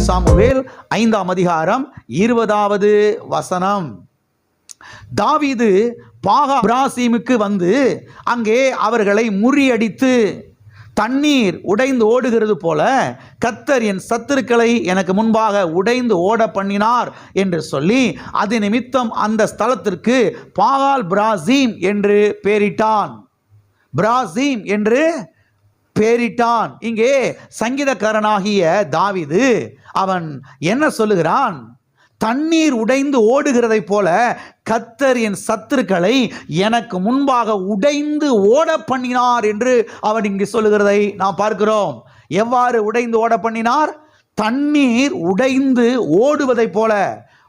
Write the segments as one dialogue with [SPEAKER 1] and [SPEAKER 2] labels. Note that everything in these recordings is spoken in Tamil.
[SPEAKER 1] சாமுவேல் 5ஆம் அதிகாரம் 20வது வசனம். தாவீது பாகாபிராசீமுக்கு வந்து அங்கே அவர்களை முறியடித்து தண்ணீர் உடைந்து ஓடுகிறது போல கர்த்தர் என் சத்துருக்களை எனக்கு முன்பாக உடைந்து ஓட பண்ணினார் என்று சொல்லி அது நிமித்தம் அந்த ஸ்தலத்திற்கு பாகால் பிராசீம் என்று பெயரிட்டான். பிராசீம் என்று பெயரிட்டான். இங்கே சங்கீதக்காரனாகிய தாவீது அவன் என்ன சொல்லுகிறான்? தண்ணீர் உடைந்து ஓடுகிறதை போல கர்த்தர் என் சத்துருக்களை எனக்கு முன்பாக உடைந்து ஓட பண்ணினார் என்று அவன் இங்கு சொல்லுகிறதை நாம் பார்க்கிறோம். எவ்வாறு உடைந்து ஓட பண்ணினார்? தண்ணீர் உடைந்து ஓடுவதை போல.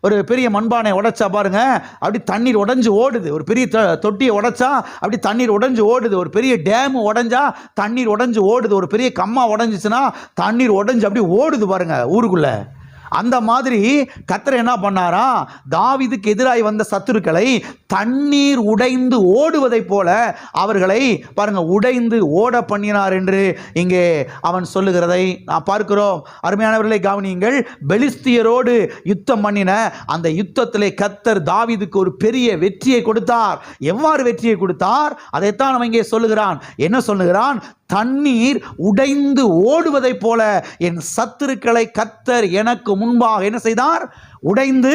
[SPEAKER 1] ஒரு பெரிய மண்பானை உடைச்சா பாருங்க, அப்படி தண்ணீர் உடைஞ்சு ஓடுது. ஒரு பெரிய தொட்டியை உடைச்சா அப்படி தண்ணீர் உடைஞ்சு ஓடுது. ஒரு பெரிய டேம் உடைஞ்சா தண்ணீர் உடைஞ்சு ஓடுது. ஒரு பெரிய கம்மா உடைஞ்சிச்சுன்னா தண்ணீர் உடைஞ்சு அப்படி ஓடுது பாருங்க ஊருக்குள்ள. அந்த மாதிரி கர்த்தர் என்ன பண்ணாரா? தாவீதுக்கு எதிராய் வந்த சத்துருக்களை தண்ணீர் உடைந்து ஓடுவதை போல அவர்களை பாருங்க உடைந்து ஓட பண்ணினார் என்று இங்கே அவன் சொல்லுகிறதை நான் பார்க்கிறோம். அருமையானவர்களை கவனியுங்கள். பெலிஸ்தியரோடு யுத்தம் பண்ணின அந்த யுத்தத்திலே கர்த்தர் தாவீதுக்கு ஒரு பெரிய வெற்றியை கொடுத்தார். எவ்வாறு வெற்றியை கொடுத்தார்? அதைத்தான் அவன் இங்கே சொல்லுகிறான். என்ன சொல்லுகிறான்? தண்ணீர் உடைந்து ஓடுவதை போல என் சத்துருக்களை கர்த்தர் எனக்கு முன்பாக என்ன செய்தார்? உடைந்து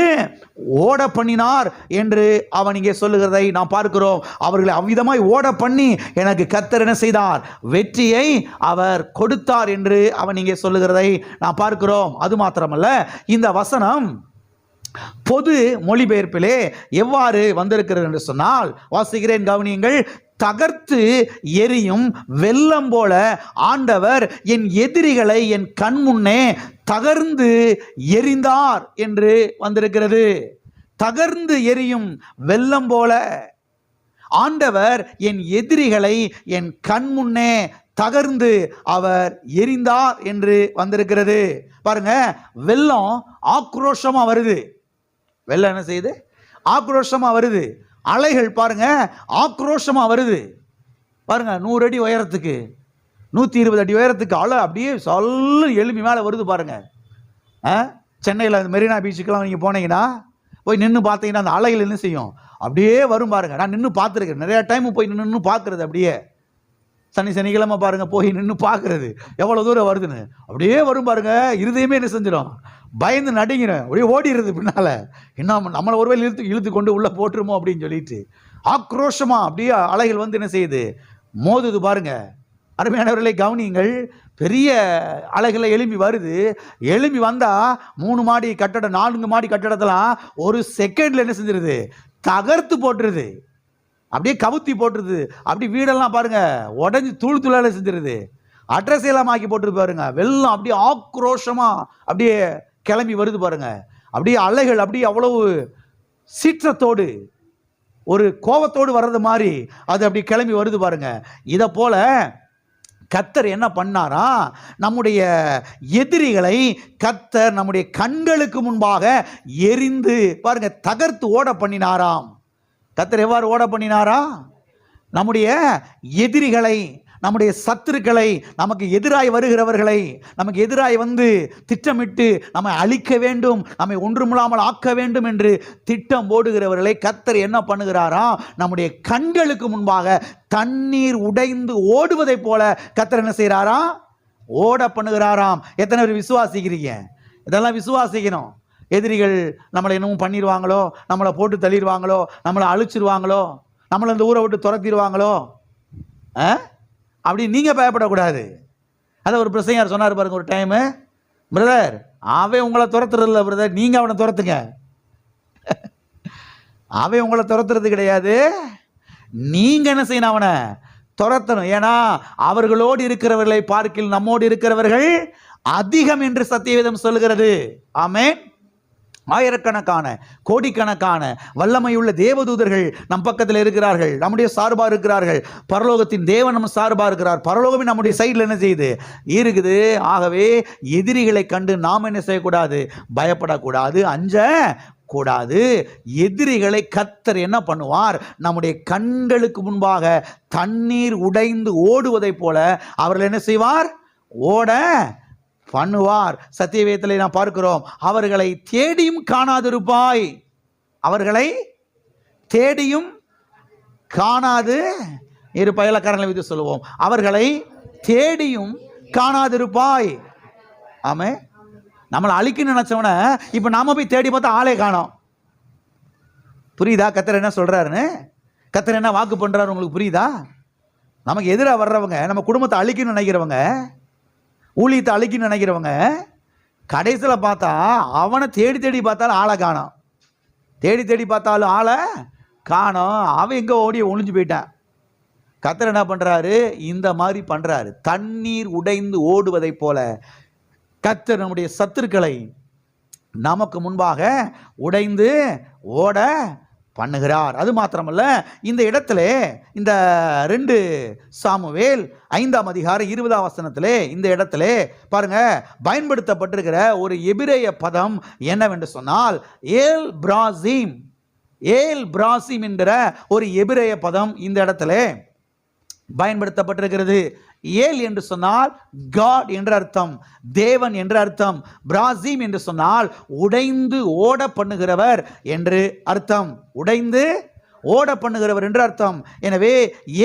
[SPEAKER 1] ஓட பண்ணினார் என்று அவன் இங்கே சொல்லுகிறதை நாம் பார்க்கிறோம். அவர்களை அவ்விதமாய் ஓட பண்ணி எனக்கு கர்த்தர் என்ன செய்தார்? வெற்றியை அவர் கொடுத்தார் என்று அவன் இங்கே சொல்லுகிறதை நாம் பார்க்கிறோம். அது மாத்திரமல்ல, இந்த வசனம் பொது மொழிபெயர்ப்பிலே எவ்வாறு வந்திருக்கிறது என்று சொன்னால், வாசிக்கிறேன் கவனியுங்கள். தகர்த்து எரியும் வெள்ளம் போல ஆண்டவர் என் எதிரிகளை என் கண் முன்னே தகர்ந்து எரிந்தார் என்று வந்திருக்கிறது. தகர்ந்து எரியும் வெள்ளம் போல ஆண்டவர் என் எதிரிகளை என் கண் முன்னே தகர்ந்து அவர் எரிந்தார் என்று வந்திருக்கிறது. பாருங்க, வெள்ளம் ஆக்ரோஷமா வருது. வெள்ளம் என்ன செய்யுது? ஆக்ரோஷமா வருது. அலைகள் பாருங்க ஆக்ரோஷமா வருது. பாருங்க 100 அடி உயரத்துக்கு 120 அடி உயரத்துக்கு அலை அப்படியே சொல்ல எழும்பி மேலே வருது பாருங்க. சென்னையில் மெரினா பீச்சுக்கெல்லாம் நீங்கள் போனீங்கன்னா போய் நின்று பார்த்தீங்கன்னா அந்த அலைகள் என்ன செய்யும்? அப்படியே வரும் பாருங்க. நான் நின்று பார்த்துருக்கேன் நிறையா டைம். போய் நின்று பார்க்குறது அப்படியே சனிக்கிழமை பாருங்க போய் நின்று பார்க்குறது எவ்வளோ தூரம் வருதுன்னு. அப்படியே வரும் பாருங்க. இருதயமே என்ன செஞ்சிடும்? பயந்து நடுங்கிறேன். அப்படியே ஓடிடுறது பின்னால். என்ன நம்மளை ஒருவேளை இழுத்து கொண்டு உள்ளே போட்டுருமோ அப்படின்னு சொல்லிட்டு ஆக்ரோஷமா அப்படியே அலைகள் வந்து என்ன செய்யுது? மோதுது பாருங்க. அருமையானவர்களை கவனியுங்கள். பெரிய அலைகளை எழும்பி வருது. எழும்பி வந்தால் 3 மாடி கட்டடம் 4 மாடி கட்டடத்தெல்லாம் ஒரு செகண்டில் என்ன செஞ்சிருது? தகர்த்து போட்டுருது. அப்படியே கவுத்தி போட்டுருது. அப்படி வீடெல்லாம் பாருங்க உடஞ்சி தூளால செஞ்சிருது. அட்ரஸ் எல்லாம் ஆக்கி போட்டுரு பாருங்க. வெள்ளம் அப்படியே ஆக்ரோஷமா அப்படியே கிளம்பி வருது பாருங்க. அப்படியே அலைகள் அப்படியே அவ்வளவு சீற்றத்தோடு ஒரு கோபத்தோடு வர்றது மாதிரி அது அப்படி கிளம்பி வருது பாருங்க. இதை போல கர்த்தர் என்ன பண்ணாரா? நம்முடைய எதிரிகளை கர்த்தர் நம்முடைய கண்களுக்கு முன்பாக எரிந்து பாருங்க தகர்த்து ஓட பண்ணினாராம். கர்த்தர் எவ்வாறு ஓட பண்ணினாரா? நம்முடைய எதிரிகளை, நம்முடைய சத்துருக்களை, நமக்கு எதிராய் வருகிறவர்களை, நமக்கு எதிராய் வந்து திட்டமிட்டு நம்மை அழிக்க வேண்டும், நம்மை ஒன்றுமில்லாமல் ஆக்க வேண்டும் என்று திட்டம் போடுகிறவர்களை கர்த்தர் என்ன பண்ணுகிறாரா? நம்முடைய கண்களுக்கு முன்பாக தண்ணீர் உடைந்து ஓடுவதை போல கர்த்தர் என்ன செய்கிறாரா? ஓட பண்ணுகிறாராம். எத்தனை பேர் விசுவாசிக்கிறீங்க? இதெல்லாம் விசுவாசிக்கணும். எதிரிகள் நம்மளை என்னவும் பண்ணிடுவாங்களோ, நம்மளை போட்டு தள்ளிடுவாங்களோ, நம்மளை அழிச்சிருவாங்களோ, நம்மளை இந்த ஊரை விட்டு துரத்திடுவாங்களோ அப்படி நீங்கள் பயப்படக்கூடாது. அதை ஒரு பிரசங்கர் சொன்னார் பாருங்க ஒரு டைமு. பிரதர், அவன் உங்களை துரத்துறதில்ல பிரதர், நீங்கள் அவனை துரத்துங்க. அவன் உங்களை துரத்துறது கிடையாது, நீங்கள் என்ன செய்யணும்? அவனை துரத்தணும். ஏன்னா அவர்களோடு இருக்கிறவர்களை பார்க்கில் நம்மோடு இருக்கிறவர்கள் அதிகம் என்று சத்தியவேதம் சொல்லுகிறது. ஆமென். ஆயிரக்கணக்கான கோடிக்கணக்கான வல்லமையுள்ள தேவதூதர்கள் நம் பக்கத்தில் இருக்கிறார்கள், நம்முடைய சார்பாக இருக்கிறார்கள். பரலோகத்தின் தேவன் நம்ம சார்பாக இருக்கிறார். பரலோகமே நம்முடைய சைடில் என்ன செய்யுது? இருக்குது. ஆகவே எதிரிகளை கண்டு நாம் என்ன செய்யக்கூடாது? பயப்படக்கூடாது, அஞ்ச கூடாது. எதிரிகளை கர்த்தர் என்ன பண்ணுவார்? நம்முடைய கண்களுக்கு முன்பாக தண்ணீர் உடைந்து ஓடுவதை போல அவர்கள் என்ன செய்வார்? ஓட பண்ணுவார். சத்தியவேதத்திலே நாம் பார்க்கிறோம், அவர்களை தேடியும் காணாதிருப்பாய். அவர்களை தேடியும் காணாது இருப்பாய். இலக்காரங்களை வைத்து சொல்லுவோம், அவர்களை தேடியும் காணாதிருப்பாய். ஆமே, நம்மளை அழிக்க நினைச்சவன இப்ப நாம போய் தேடி பார்த்தா ஆளே காணோம். புரியுதா கர்த்தர் என்ன சொல்றாருன்னு? கர்த்தர் என்ன வாக்கு பண்றாரு உங்களுக்கு புரியுதா? நமக்கு எதிராக வர்றவங்க, நம்ம குடும்பத்தை அழிக்கணும்னு நினைக்கிறவங்க, ஊழியத்தை அழிக்கணும்னு நினைக்கிறவங்க, கடைசியில் பார்த்தா அவனை தேடி தேடி பார்த்தாலும் ஆளை காணோம். தேடி தேடி பார்த்தாலும் ஆளை காணோம். அவன் எங்கே ஓடி ஒளிஞ்சு போயிட்டான். கர்த்தர் என்ன பண்ணுறாரு? இந்த மாதிரி பண்ணுறாரு. தண்ணீர் உடைந்து ஓடுவதை போல கர்த்தர் நம்முடைய சத்துருக்களை நமக்கு முன்பாக உடைந்து ஓட பண்ணுகிறார். அது மாத்திரமல்ல, இந்த இடத்துல இந்த 2 சாமுவேல் 5ஆம் அதிகாரம் 20ஆம் வசனத்திலே இந்த இடத்துல பாருங்க, பயன்படுத்தப்பட்டிருக்கிற ஒரு எபிரேய பதம் என்னவென்று சொன்னால் ஏல் பிராசிம். ஏல் பிராசிம் என்கிற ஒரு எபிரேய பதம் இந்த இடத்துல பயன்படுத்தப்பட்டிருக்கிறது. ஏல் என்று சொன்னால் காட் என்ற அர்த்தம், தேவன் என்ற அர்த்தம். பிராசிம் என்று சொன்னால் உடைந்து ஓட பண்ணுகிறவர் என்று அர்த்தம். உடைந்து ஓட பண்ணுகிறவர் என்று அர்த்தம். எனவே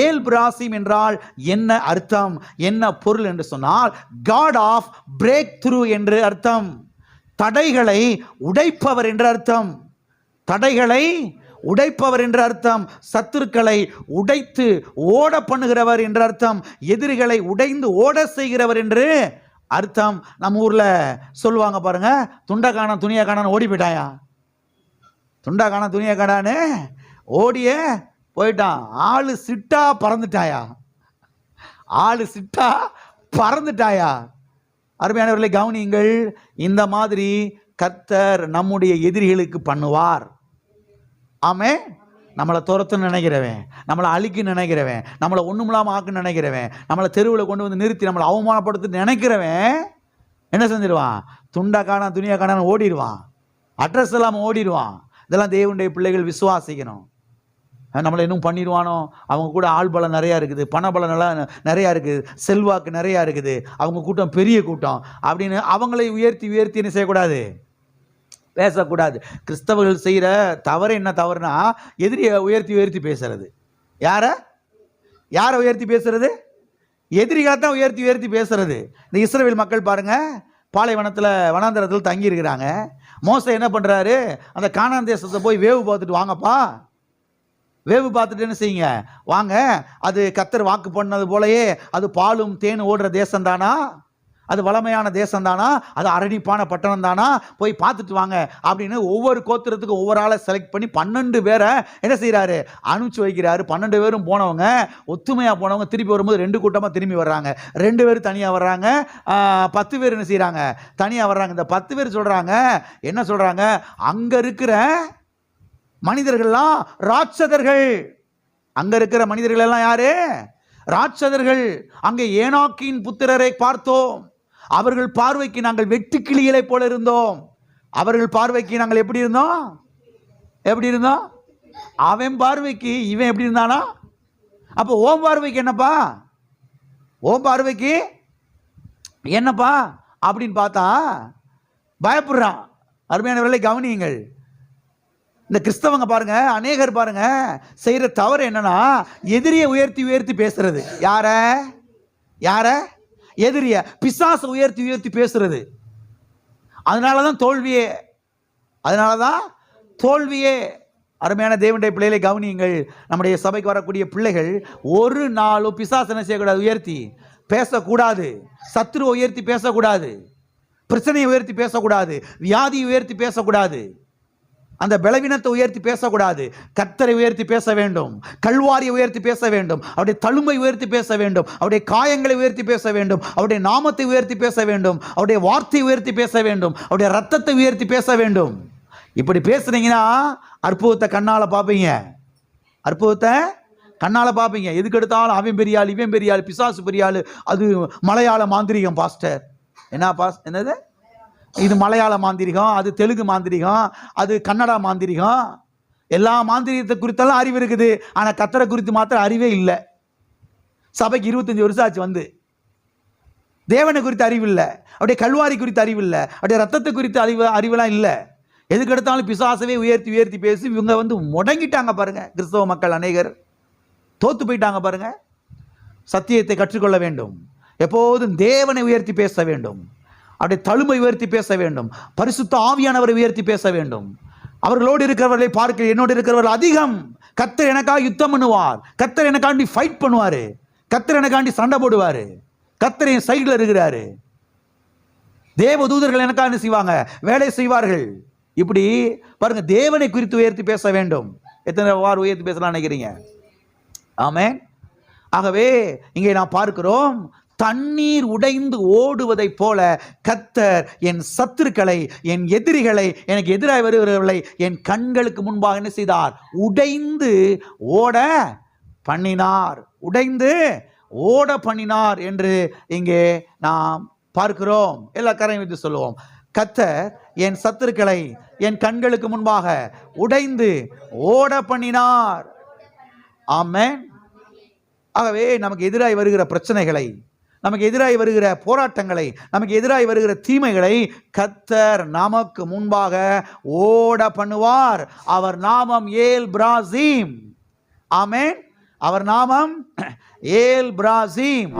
[SPEAKER 1] ஏல் பிராசிம் என்றால் என்ன அர்த்தம், என்ன பொருள் என்று சொன்னால் காட் ஆஃப் பிரேக் த்ரூ என்று அர்த்தம். தடைகளை உடைப்பவர் என்று அர்த்தம். தடைகளை உடைப்பவர் என்ற அர்த்தம். சத்துருக்களை உடைத்து ஓட பண்ணுகிறவர் என்ற அர்த்தம். எதிரிகளை உடைந்து ஓட செய்கிறவர் என்று அர்த்தம். நம்ம ஊர்ல சொல்லுவாங்க பாருங்க, துண்டை காண துணியை காணான்னு ஓடி போயிட்டாயா. துண்டா காண துணியை காணான்னு ஓடிய போயிட்டான். ஆளு சிட்டா பறந்துட்டாயா. ஆளு சிட்டா பறந்துட்டாயா. அருமையானவர்களை கவனியுங்கள், இந்த மாதிரி கர்த்தர் நம்முடைய எதிரிகளுக்கு பண்ணுவார். ஆமே, நம்மளை துரத்துன்னு நினைக்கிறவன், நம்மளை அழிக்க நினைக்கிறவன், நம்மளை ஒன்றுமில்லாமல் ஆக்க நினைக்கிறவன், நம்மளை தெருவில் கொண்டு வந்து நிறுத்தி நம்மளை அவமானப்படுத்த நினைக்கிறவன் என்ன செஞ்சிருவான்? துண்டா காணா துணியா காணான்னு ஓடிடுவான். அட்ரஸ் இல்லாமல் ஓடிடுவான். இதெல்லாம் தேவனுடைய பிள்ளைகள் விசுவாசிக்கணும். நம்மளை இன்னும் பண்ணிடுவானோ, அவங்க கூட ஆள் பலம் நிறையா இருக்குது, பணபலம் நல்லா நிறையா இருக்குது, செல்வாக்கு நிறையா இருக்குது, அவங்க கூட்டம் பெரிய கூட்டம் அப்படின்னு அவங்களை உயர்த்தி உயர்த்தி என்ன செய்யக்கூடாது? பேசக்கூடாது. கிறிஸ்தவர்கள் செய்கிற தவறு என்ன தவறுனா, எதிரியை உயர்த்தி உயர்த்தி பேசுறது. யாரை உயர்த்தி பேசுறது? எதிரிகளை தான் உயர்த்தி உயர்த்தி பேசுறது. இந்த இஸ்ரவேல் மக்கள் பாருங்க, பாலைவனத்தில் வனாந்தரத்தில் தங்கி இருக்கிறாங்க. மோசே என்ன பண்ணுறாரு? அந்த கானான் தேசத்தை போய் வேவு பார்த்துட்டு வாங்கப்பா, வேவு பார்த்துட்டு என்ன செய்யுங்க வாங்க, அது கர்த்தர் வாக்கு பண்ணது போலயே அது பாலும் தேன் ஓடுற தேசம் தானா, அது வளமையான தேசம் தானா, அது அரணிப்பான பட்டணம் தானா, போய் பார்த்துட்டு வாங்க அப்படின்னு ஒவ்வொரு கோத்திரத்துக்கும் ஒவ்வொரு ஆளை செலக்ட் பண்ணி 12 பேரை என்ன செய்கிறாரு? அனுப்பிச்சு வைக்கிறாரு. 12 பேரும் போனவங்க, ஒத்துமையாக போனவங்க திருப்பி வரும்போது 2 கூட்டமாக திரும்பி வர்றாங்க. 2 பேர் தனியாக வர்றாங்க, 10 பேர் என்ன செய்கிறாங்க? தனியாக வர்றாங்க. இந்த 10 பேர் சொல்கிறாங்க, என்ன சொல்கிறாங்க? அங்கே இருக்கிற மனிதர்கள்லாம் ராட்சதர்கள். அங்கே இருக்கிற மனிதர்கள் எல்லாம் யாரு? ராட்சதர்கள். அங்கே ஏனாக்கின் புத்திரரை பார்த்தோம், அவர்கள் பார்வைக்கு நாங்கள் வெட்டுக்கிளிகளை போல இருந்தோம். அவர்கள் பார்வைக்கு நாங்கள் எப்படி இருந்தோம்? எப்படி இருந்தோம்? அவன் பார்வைக்கு இவன் எப்படி இருந்தானா? அப்போ ஓம் பார்வைக்கு என்னப்பா? ஓம் பார்வைக்கு என்னப்பா அப்படின்னு பார்த்தா பயப்படுறான். அருமையானவர்களை கவனியுங்கள். இந்த கிறிஸ்தவங்க பாருங்க, அநேகர் பாருங்க செய்யற தவறு என்னன்னா, எதிரியை உயர்த்தி உயர்த்தி பேசுறது. யார? எதிரிய, பிசாசை உயர்த்தி உயர்த்தி பேசுறது. அதனாலதான் தோல்வியே. அருமையான தேவனுடைய பிள்ளைகளை கவனியுங்கள். நம்முடைய சபைக்கு வரக்கூடிய பிள்ளைகள் ஒரு நாளும் பிசாசு என்ன செய்யக்கூடாது? உயர்த்தி பேசக்கூடாது. சத்துருவை உயர்த்தி பேசக்கூடாது. பிரச்சனையை உயர்த்தி பேசக்கூடாது. வியாதியை உயர்த்தி பேசக்கூடாது. அந்த பலவீனத்தை உயர்த்தி பேசக்கூடாது. கர்த்தரை உயர்த்தி பேச வேண்டும். கல்வாரியை உயர்த்தி பேச வேண்டும். அவருடைய தழும்பை உயர்த்தி பேச வேண்டும். அவருடைய காயங்களை உயர்த்தி பேச வேண்டும். அவருடைய நாமத்தை உயர்த்தி பேச வேண்டும். அவருடைய வார்த்தையை உயர்த்தி பேச வேண்டும். அவருடைய ரத்தத்தை உயர்த்தி பேச வேண்டும். இப்படி பேசுனீங்கன்னா அற்புதத்தை கண்ணால பார்ப்பீங்க. அற்புதத்தை கண்ணால பார்ப்பீங்க. எதுக்கு எடுத்தாலும் அவன் பெரியாள், இவன் பெரியாள், பிசாசு பெரியாள், அது மலையாள மாந்திரிகம் பாஸ்டர். என்னது இது? மலையாள மாந்திரிகம், அது தெலுங்கு மாந்திரிகம், அது கன்னடா மாந்திரிகம். எல்லா மாந்திரிகத்தை குறித்தெல்லாம் அறிவு இருக்குது. ஆனால் கர்த்தரை குறித்து மாத்திரம் அறிவே இல்லை. சபைக்கு 25 வருஷம் ஆச்சு வந்து. தேவனை குறித்த அறிவு இல்லை, அப்படியே கல்வாரி குறித்த அறிவு இல்லை, அப்படியே ரத்தத்தை குறித்த அறிவெல்லாம் இல்லை. எதுக்கு எடுத்தாலும் பிசாசவே உயர்த்தி உயர்த்தி பேசி இவங்க முடங்கிட்டாங்க பாருங்க. கிறிஸ்தவ மக்கள் அநேகர் தோத்து போயிட்டாங்க பாருங்க. சத்தியத்தை கற்றுக்கொள்ள வேண்டும், எப்போதும் தேவனை உயர்த்தி பேச வேண்டும், அப்படியே தழுமை உயர்த்தி பேச வேண்டும், பரிசுத்த ஆவியானவரை உயர்த்தி பேச வேண்டும். அவர்களோடு இருக்கிறவர்களை பார்க்க என்னோடு இருக்கிறவர்கள் அதிகம். கர்த்தர் எனக்காக யுத்தம் பண்ணுவார், கர்த்தர் எனக்காண்டி ஃபைட் பண்ணுவார், கர்த்தர் எனக்காண்டி சண்டை போடுவார், கர்த்தர் என் சைடில் இருக்கிறாரு, தேவ தூதர்கள் எனக்காக என்ன செய்வாங்க, வேலை செய்வார்கள். இப்படி பாருங்க, தேவனை குறித்து உயர்த்தி பேச வேண்டும். எத்தனை வார் உயர்த்தி பேசலாம் நினைக்கிறீங்க? ஆமென். ஆகவே இங்கே நாம் பார்க்கிறோம், தண்ணீர் உடைந்து ஓடுவதை போல கர்த்தர் என் சத்துருக்களை, என் எதிரிகளை, எனக்கு எதிராக வருகிறவர்களை என் கண்களுக்கு முன்பாக என்ன செய்தார்? உடைந்து ஓட பண்ணினார், உடைந்து ஓட பண்ணினார் என்று இங்கே நாம் பார்க்கிறோம். எல்லா கரையும் வைத்து சொல்லுவோம், கர்த்தர் என் சத்துருக்களை என் கண்களுக்கு முன்பாக உடைந்து ஓட பண்ணினார். ஆமென். ஆகவே நமக்கு எதிராய் வருகிற பிரச்சனைகளை, நமக்கு எதிராய் வருகிற போராட்டங்களை, நமக்கு எதிராய் வருகிற தீமைகளை கர்த்தர் நமக்கு முன்பாக ஓட பண்ணுவார். அவர் நாமம் ஏல் பிராசீம். ஆமென். அவர் நாமம் ஏல் பிராசீம்.